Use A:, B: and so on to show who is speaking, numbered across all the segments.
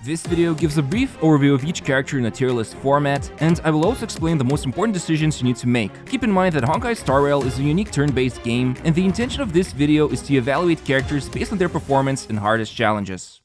A: This video gives a brief overview of each character in a tier list format, and I will also explain the most important decisions you need to make. Keep in mind that Honkai Star Rail is a unique turn-based game, and the intention of this video is to evaluate characters based on their performance in hardest challenges.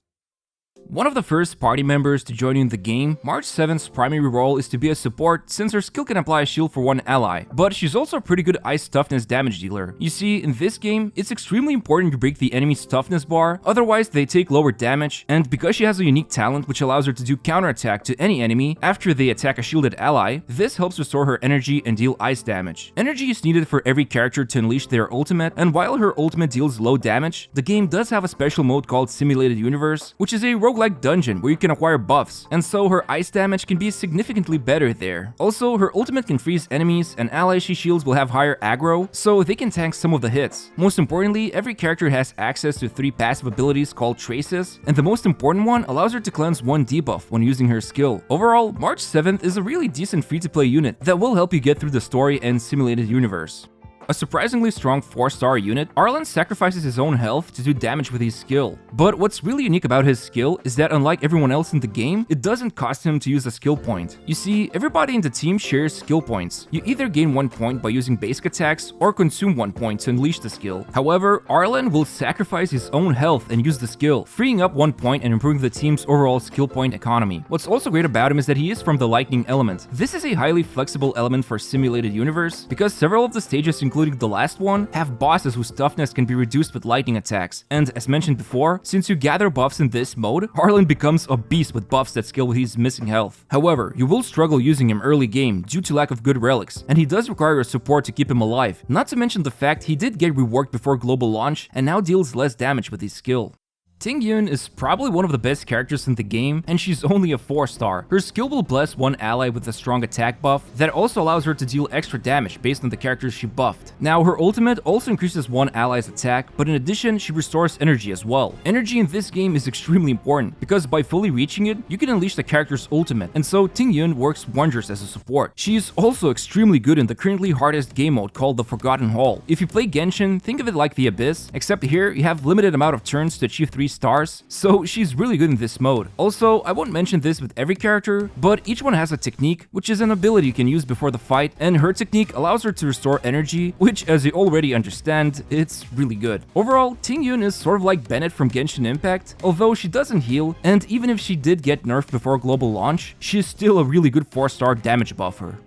A: One of the first party members to join you in the game, March 7th's primary role is to be a support since her skill can apply a shield for one ally, but she's also a pretty good ice toughness damage dealer. You see, in this game, it's extremely important to break the enemy's toughness bar, otherwise they take lower damage, and because she has a unique talent which allows her to do counterattack to any enemy after they attack a shielded ally, this helps restore her energy and deal ice damage. Energy is needed for every character to unleash their ultimate, and while her ultimate deals low damage, the game does have a special mode called Simulated Universe, which is a roguelike dungeon where you can acquire buffs, and so her ice damage can be significantly better there. Also, her ultimate can freeze enemies, and allies she shields will have higher aggro, so they can tank some of the hits. Most importantly, every character has access to 3 passive abilities called traces, and the most important one allows her to cleanse 1 debuff when using her skill. Overall, March 7th is a really decent free-to-play unit that will help you get through the story and Simulated Universe. A surprisingly strong 4-star unit, Arlan sacrifices his own health to do damage with his skill. But what's really unique about his skill is that unlike everyone else in the game, it doesn't cost him to use a skill point. You see, everybody in the team shares skill points. You either gain 1 point by using basic attacks or consume 1 point to unleash the skill. However, Arlan will sacrifice his own health and use the skill, freeing up 1 point and improving the team's overall skill point economy. What's also great about him is that he is from the lightning element. This is a highly flexible element for Simulated Universe because several of the stages, including the last one, have bosses whose toughness can be reduced with lightning attacks. And as mentioned before, since you gather buffs in this mode, Arlan becomes a beast with buffs that scale with his missing health. However, you will struggle using him early game due to lack of good relics, and he does require your support to keep him alive. Not to mention the fact he did get reworked before global launch and now deals less damage with his skill. Tingyun is probably one of the best characters in the game, and she's only a 4-star. Her skill will bless one ally with a strong attack buff that also allows her to deal extra damage based on the characters she buffed. Now, her ultimate also increases one ally's attack, but in addition, she restores energy as well. Energy in this game is extremely important, because by fully reaching it, you can unleash the character's ultimate, and so Tingyun works wonders as a support. She is also extremely good in the currently hardest game mode called the Forgotten Hall. If you play Genshin, think of it like the Abyss, except here you have limited amount of turns to achieve 3 stars, so she's really good in this mode. Also, I won't mention this with every character, but each one has a technique, which is an ability you can use before the fight, and her technique allows her to restore energy, which, as you already understand, it's really good. Overall, Tingyun is sort of like Bennett from Genshin Impact, although she doesn't heal, and even if she did get nerfed before global launch, she is still a really good 4-star damage buffer.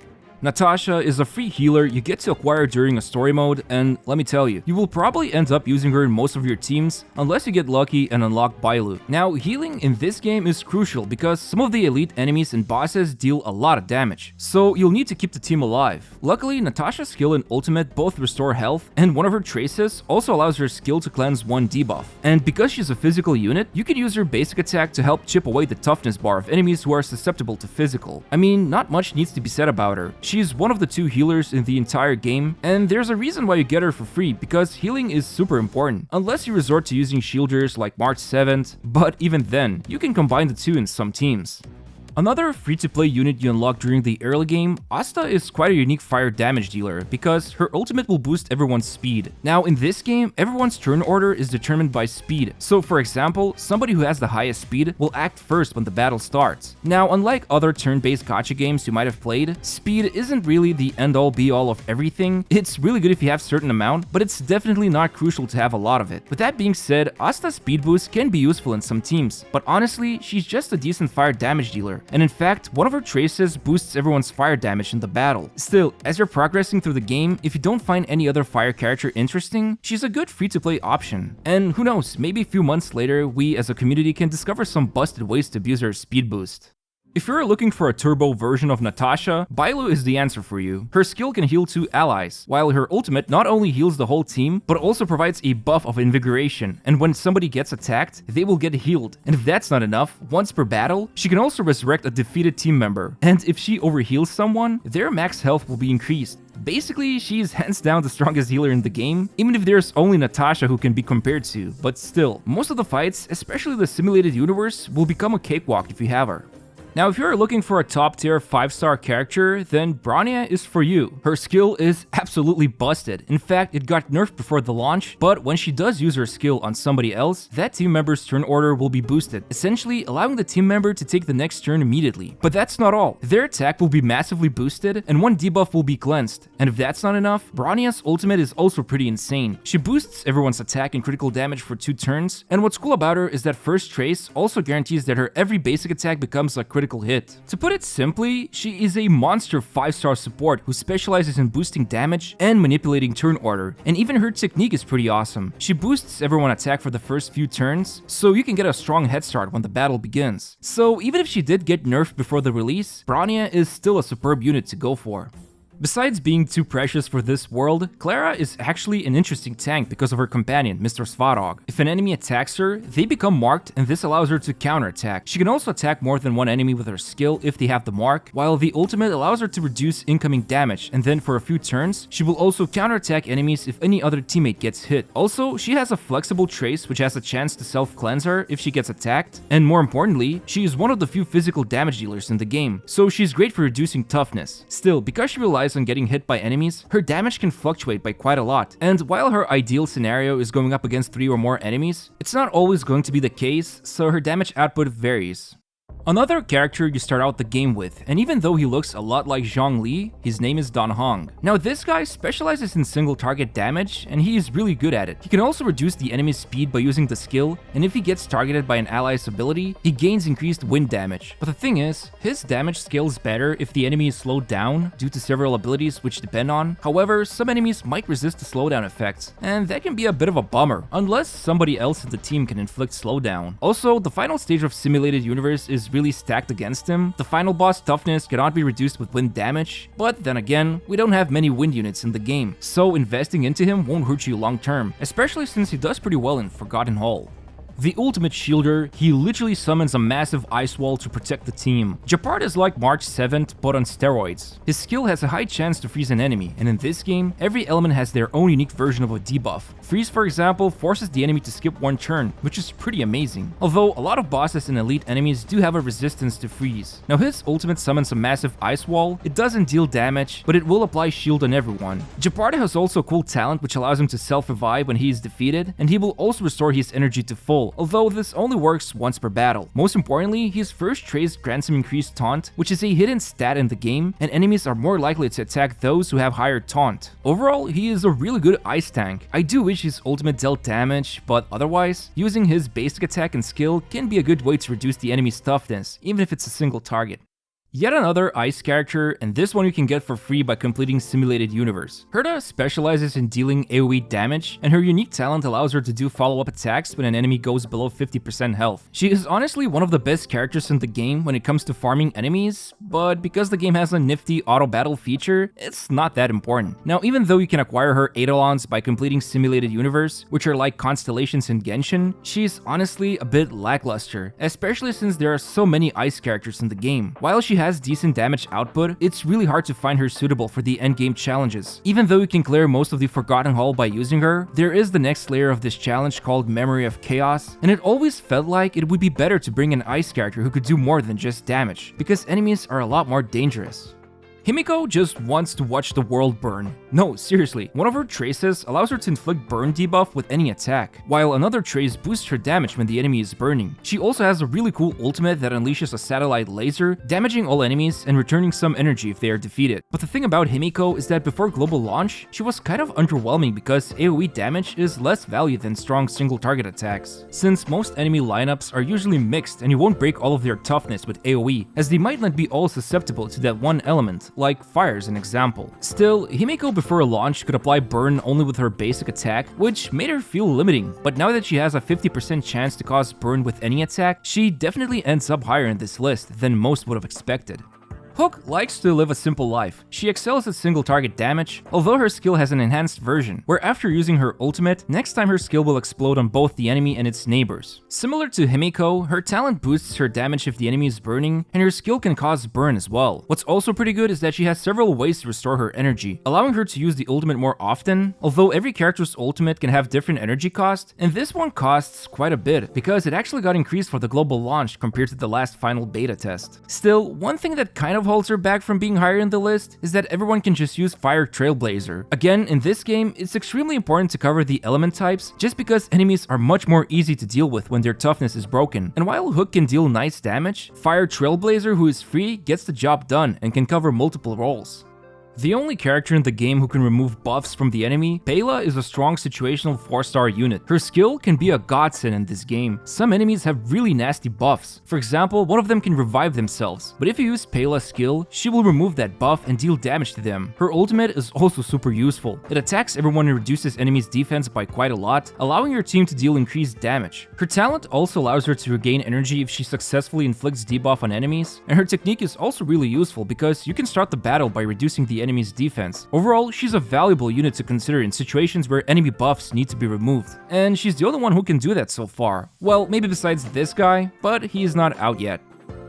A: Natasha is a free healer you get to acquire during a story mode, and let me tell you, you will probably end up using her in most of your teams unless you get lucky and unlock Bailu. Now, healing in this game is crucial because some of the elite enemies and bosses deal a lot of damage, so you'll need to keep the team alive. Luckily, Natasha's skill and ultimate both restore health, and one of her traces also allows her skill to cleanse 1 debuff. And because she's a physical unit, you can use her basic attack to help chip away the toughness bar of enemies who are susceptible to physical. I mean, not much needs to be said about her. She's one of the 2 healers in the entire game, and there's a reason why you get her for free, because healing is super important, unless you resort to using shielders like March 7th, but even then, you can combine the 2 in some teams. Another free-to-play unit you unlock during the early game, Asta is quite a unique fire damage dealer because her ultimate will boost everyone's speed. Now, in this game, everyone's turn order is determined by speed. So, for example, somebody who has the highest speed will act first when the battle starts. Now, unlike other turn-based gacha games you might have played, speed isn't really the end-all be-all of everything. It's really good if you have a certain amount, but it's definitely not crucial to have a lot of it. With that being said, Asta's speed boost can be useful in some teams, but honestly, she's just a decent fire damage dealer. And in fact, one of her traces boosts everyone's fire damage in the battle. Still, as you're progressing through the game, if you don't find any other fire character interesting, she's a good free-to-play option. And who knows, maybe a few months later, we as a community can discover some busted ways to abuse her speed boost. If you're looking for a turbo version of Natasha, Bailu is the answer for you. Her skill can heal 2 allies, while her ultimate not only heals the whole team, but also provides a buff of invigoration, and when somebody gets attacked, they will get healed. And if that's not enough, once per battle, she can also resurrect a defeated team member, and if she overheals someone, their max health will be increased. Basically, she's hands down the strongest healer in the game, even if there's only Natasha who can be compared to, but still, most of the fights, especially the simulated universe, will become a cakewalk if you have her. Now, if you're looking for a top-tier 5-star character, then Bronya is for you. Her skill is absolutely busted. In fact, it got nerfed before the launch, but when she does use her skill on somebody else, that team member's turn order will be boosted, essentially allowing the team member to take the next turn immediately. But that's not all. Their attack will be massively boosted, and one debuff will be cleansed. And if that's not enough, Bronya's ultimate is also pretty insane. She boosts everyone's attack and critical damage for 2 turns, and what's cool about her is that First Trace also guarantees that her every basic attack becomes a critical hit. To put it simply, she is a monster 5-star support who specializes in boosting damage and manipulating turn order, and even her technique is pretty awesome. She boosts everyone's attack for the first few turns, so you can get a strong head start when the battle begins. So even if she did get nerfed before the release, Bronya is still a superb unit to go for. Besides being too precious for this world, Clara is actually an interesting tank because of her companion, Mr. Svarog. If an enemy attacks her, they become marked, and this allows her to counterattack. She can also attack more than one enemy with her skill if they have the mark, while the ultimate allows her to reduce incoming damage, and then for a few turns, she will also counterattack enemies if any other teammate gets hit. Also, she has a flexible trace which has a chance to self-cleanse her if she gets attacked, and more importantly, she is one of the few physical damage dealers in the game, so she's great for reducing toughness. Still, because she relies on getting hit by enemies, her damage can fluctuate by quite a lot, and while her ideal scenario is going up against 3 or more enemies, it's not always going to be the case, so her damage output varies. Another character you start out the game with, and even though he looks a lot like Zhongli, his name is Dan Heng. Now this guy specializes in single target damage, and he is really good at it. He can also reduce the enemy's speed by using the skill, and if he gets targeted by an ally's ability, he gains increased wind damage. But the thing is, his damage scales better if the enemy is slowed down due to several abilities which depend on. However, some enemies might resist the slowdown effects, and that can be a bit of a bummer, unless somebody else in the team can inflict slowdown. Also, the final stage of Simulated Universe is really stacked against him. The final boss toughness cannot be reduced with wind damage, but then again, we don't have many wind units in the game, so investing into him won't hurt you long term, especially since he does pretty well in Forgotten Hall. The ultimate shielder, he literally summons a massive ice wall to protect the team. Gepard is like March 7th, but on steroids. His skill has a high chance to freeze an enemy, and in this game, every element has their own unique version of a debuff. Freeze, for example, forces the enemy to skip one turn, which is pretty amazing. Although, a lot of bosses and elite enemies do have a resistance to freeze. Now his ultimate summons a massive ice wall. It doesn't deal damage, but it will apply shield on everyone. Gepard has also a cool talent which allows him to self-revive when he is defeated, and he will also restore his energy to full, although this only works once per battle. Most importantly, his first trace grants him increased taunt, which is a hidden stat in the game, and enemies are more likely to attack those who have higher taunt. Overall, he is a really good ice tank. I do wish his ultimate dealt damage, but otherwise, using his basic attack and skill can be a good way to reduce the enemy's toughness, even if it's a single target. Yet another ice character, and this one you can get for free by completing Simulated Universe. Herta specializes in dealing AoE damage, and her unique talent allows her to do follow-up attacks when an enemy goes below 50% health. She is honestly one of the best characters in the game when it comes to farming enemies, but because the game has a nifty auto-battle feature, it's not that important. Now, even though you can acquire her Eidolons by completing Simulated Universe, which are like constellations in Genshin, she's honestly a bit lackluster, especially since there are so many ice characters in the game. While she has decent damage output, it's really hard to find her suitable for the endgame challenges. Even though you can clear most of the Forgotten Hall by using her, there is the next layer of this challenge called Memory of Chaos, and it always felt like it would be better to bring an ice character who could do more than just damage, because enemies are a lot more dangerous. Himeko just wants to watch the world burn. No, seriously, one of her traces allows her to inflict burn debuff with any attack, while another trace boosts her damage when the enemy is burning. She also has a really cool ultimate that unleashes a satellite laser, damaging all enemies and returning some energy if they are defeated. But the thing about Himeko is that before global launch, she was kind of underwhelming because AoE damage is less value than strong single target attacks, since most enemy lineups are usually mixed and you won't break all of their toughness with AoE, as they might not be all susceptible to that one element, like fire as an example. Still, Himeko before launch could apply burn only with her basic attack, which made her feel limiting, but now that she has a 50% chance to cause burn with any attack, she definitely ends up higher in this list than most would have expected. Hook likes to live a simple life. She excels at single target damage, although her skill has an enhanced version, where after using her ultimate, next time her skill will explode on both the enemy and its neighbors. Similar to Himeko, her talent boosts her damage if the enemy is burning, and her skill can cause burn as well. What's also pretty good is that she has several ways to restore her energy, allowing her to use the ultimate more often, although every character's ultimate can have different energy cost, and this one costs quite a bit, because it actually got increased for the global launch compared to the last final beta test. Still, one thing that kind of holds her back from being higher in the list is that everyone can just use Fire Trailblazer. Again, in this game, it's extremely important to cover the element types, just because enemies are much more easy to deal with when their toughness is broken. And while Hook can deal nice damage, Fire Trailblazer, who is free, gets the job done and can cover multiple roles. The only character in the game who can remove buffs from the enemy, Pela is a strong situational 4-star unit. Her skill can be a godsend in this game. Some enemies have really nasty buffs. For example, one of them can revive themselves, but if you use Pela's skill, she will remove that buff and deal damage to them. Her ultimate is also super useful. It attacks everyone and reduces enemies' defense by quite a lot, allowing your team to deal increased damage. Her talent also allows her to regain energy if she successfully inflicts debuff on enemies, and her technique is also really useful because you can start the battle by reducing the enemy's defense. Overall, she's a valuable unit to consider in situations where enemy buffs need to be removed. And she's the only one who can do that so far. Well, maybe besides this guy, but he is not out yet.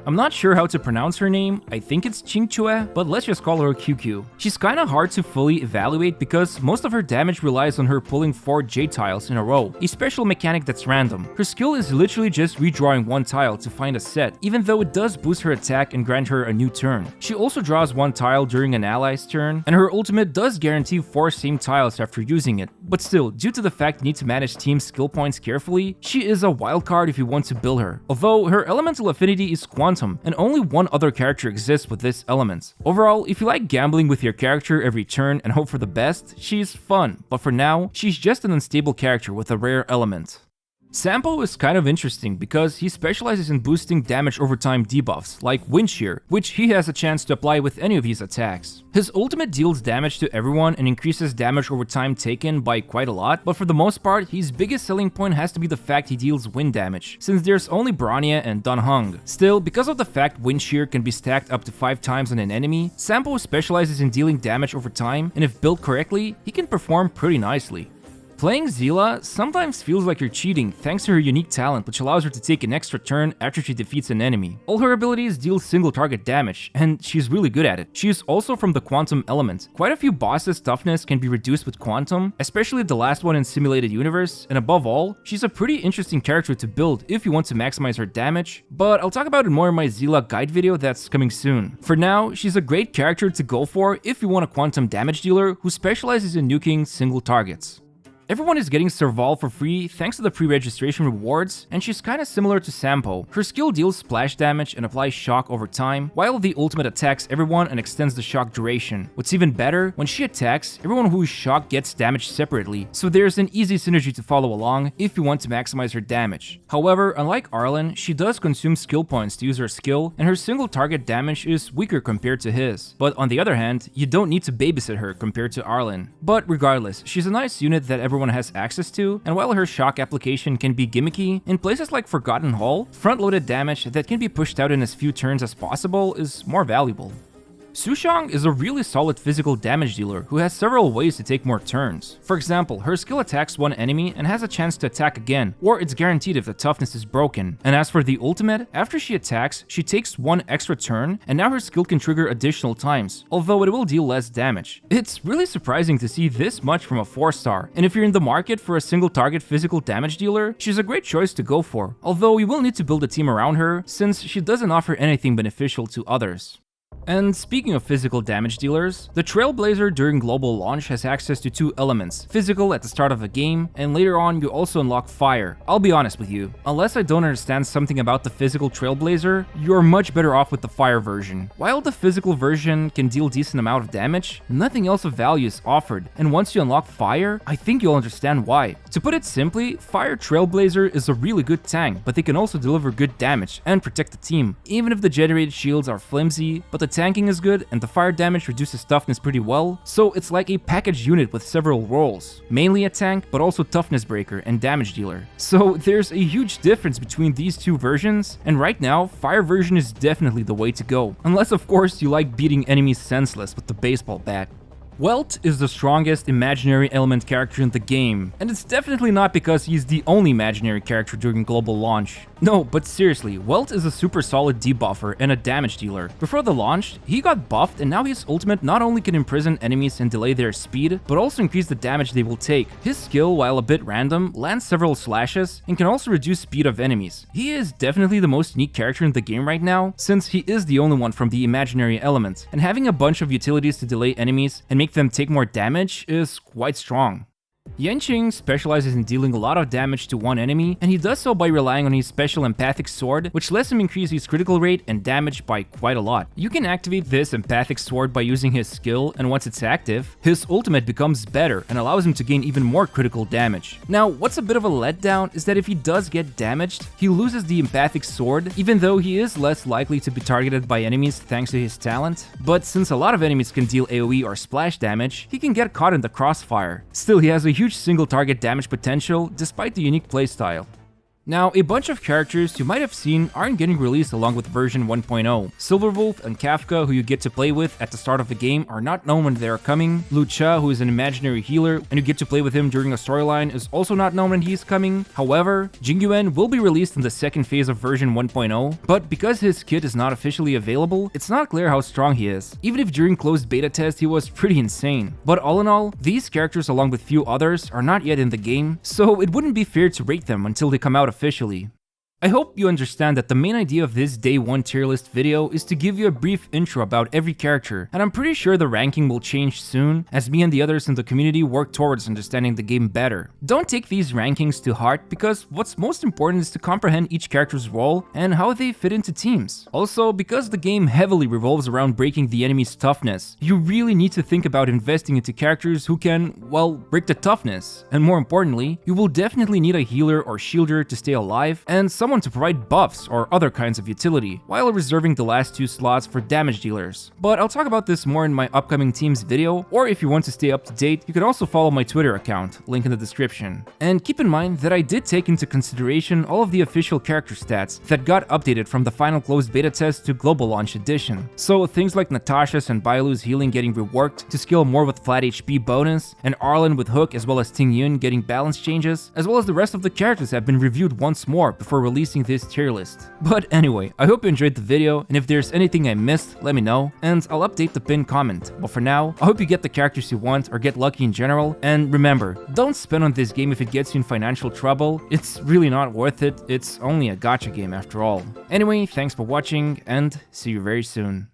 A: I'm not sure how to pronounce her name, I think it's Qingque, but let's just call her Qingque. She's kinda hard to fully evaluate because most of her damage relies on her pulling 4 J tiles in a row, a special mechanic that's random. Her skill is literally just redrawing one tile to find a set, even though it does boost her attack and grant her a new turn. She also draws one tile during an ally's turn, and her ultimate does guarantee 4 same tiles after using it. But still, due to the fact you need to manage team skill points carefully, she is a wildcard if you want to build her. Although her elemental affinity is quantum, and only one other character exists with this element. Overall, if you like gambling with your character every turn and hope for the best, she's fun, but for now, she's just an unstable character with a rare element. Sampo is kind of interesting because he specializes in boosting damage over time debuffs, like Wind Shear, which he has a chance to apply with any of his attacks. His ultimate deals damage to everyone and increases damage over time taken by quite a lot, but for the most part, his biggest selling point has to be the fact he deals wind damage, since there's only Bronya and Heng. Still, because of the fact Wind Shear can be stacked up to 5 times on an enemy, Sampo specializes in dealing damage over time, and if built correctly, he can perform pretty nicely. Playing Seele sometimes feels like you're cheating thanks to her unique talent, which allows her to take an extra turn after she defeats an enemy. All her abilities deal single target damage, and she's really good at it. She is also from the Quantum element. Quite a few bosses' toughness can be reduced with Quantum, especially the last one in Simulated Universe, and above all, she's a pretty interesting character to build if you want to maximize her damage, but I'll talk about it more in my Seele guide video that's coming soon. For now, she's a great character to go for if you want a Quantum damage dealer who specializes in nuking single targets. Everyone is getting Serval for free thanks to the pre-registration rewards, and she's kinda similar to Sampo. Her skill deals splash damage and applies shock over time, while the ultimate attacks everyone and extends the shock duration. What's even better, when she attacks, everyone who is shocked gets damaged separately, so there's an easy synergy to follow along if you want to maximize her damage. However, unlike Arlan, she does consume skill points to use her skill, and her single target damage is weaker compared to his. But on the other hand, you don't need to babysit her compared to Arlan. But regardless, she's a nice unit that everyone has access to, and while her shock application can be gimmicky, in places like Forgotten Hall, front-loaded damage that can be pushed out in as few turns as possible is more valuable. Sushang is a really solid physical damage dealer who has several ways to take more turns. For example, her skill attacks one enemy and has a chance to attack again, or it's guaranteed if the toughness is broken. And as for the ultimate, after she attacks, she takes one extra turn, and now her skill can trigger additional times, although it will deal less damage. It's really surprising to see this much from a 4-star, and if you're in the market for a single target physical damage dealer, she's a great choice to go for, although you will need to build a team around her since she doesn't offer anything beneficial to others. And speaking of physical damage dealers, the Trailblazer during global launch has access to 2 elements, physical at the start of the game, and later on you also unlock fire. I'll be honest with you, unless I don't understand something about the physical Trailblazer, you're much better off with the fire version. While the physical version can deal decent amount of damage, nothing else of value is offered, and once you unlock fire, I think you'll understand why. To put it simply, Fire Trailblazer is a really good tank, but they can also deliver good damage and protect the team, even if the generated shields are flimsy, but the the tanking is good and the fire damage reduces toughness pretty well, so it's like a package unit with several roles. Mainly a tank, but also toughness breaker and damage dealer. So there's a huge difference between these two versions, and right now, fire version is definitely the way to go. Unless of course you like beating enemies senseless with the baseball bat. Welt is the strongest imaginary element character in the game, and it's definitely not because he's the only imaginary character during global launch. No, but seriously, Welt is a super solid debuffer and a damage dealer. Before the launch, he got buffed and now his ultimate not only can imprison enemies and delay their speed, but also increase the damage they will take. His skill, while a bit random, lands several slashes and can also reduce speed of enemies. He is definitely the most unique character in the game right now, since he is the only one from the imaginary element, and having a bunch of utilities to delay enemies and make them take more damage is quite strong. Yanqing specializes in dealing a lot of damage to one enemy, and he does so by relying on his special empathic sword, which lets him increase his critical rate and damage by quite a lot. You can activate this empathic sword by using his skill, and once it's active, his ultimate becomes better and allows him to gain even more critical damage. Now, what's a bit of a letdown is that if he does get damaged, he loses the empathic sword, even though he is less likely to be targeted by enemies thanks to his talent. But since a lot of enemies can deal AoE or splash damage, he can get caught in the crossfire. Still, he has a huge single target damage potential despite the unique playstyle. Now, a bunch of characters you might have seen aren't getting released along with version 1.0. Silverwolf and Kafka, who you get to play with at the start of the game, are not known when they are coming. Lucha, who is an imaginary healer, and you get to play with him during a storyline, is also not known when he's coming. However, Yuan will be released in the second phase of version 1.0, but because his kit is not officially available, it's not clear how strong he is, even if during closed beta test he was pretty insane. But all in all, these characters along with few others are not yet in the game, so it wouldn't be fair to rate them until they come out officially. I hope you understand that the main idea of this day 1 tier list video is to give you a brief intro about every character, and I'm pretty sure the ranking will change soon, as me and the others in the community work towards understanding the game better. Don't take these rankings to heart, because what's most important is to comprehend each character's role and how they fit into teams. Also, because the game heavily revolves around breaking the enemy's toughness, you really need to think about investing into characters who can, well, break the toughness. And more importantly, you will definitely need a healer or shielder to stay alive, and someone to provide buffs or other kinds of utility, while reserving the last 2 slots for damage dealers. But I'll talk about this more in my upcoming teams video, or if you want to stay up to date, you can also follow my Twitter account, link in the description. And keep in mind that I did take into consideration all of the official character stats that got updated from the final closed beta test to global launch edition. So things like Natasha's and Bailu's healing getting reworked to scale more with flat HP bonus, and Arlan with hook as well as Tingyun getting balance changes, as well as the rest of the characters have been reviewed once more before releasing this tier list. But anyway, I hope you enjoyed the video, and if there's anything I missed, let me know, and I'll update the pinned comment. But for now, I hope you get the characters you want or get lucky in general, and remember, don't spend on this game if it gets you in financial trouble. It's really not worth it, it's only a gacha game after all. Anyway, thanks for watching, and see you very soon.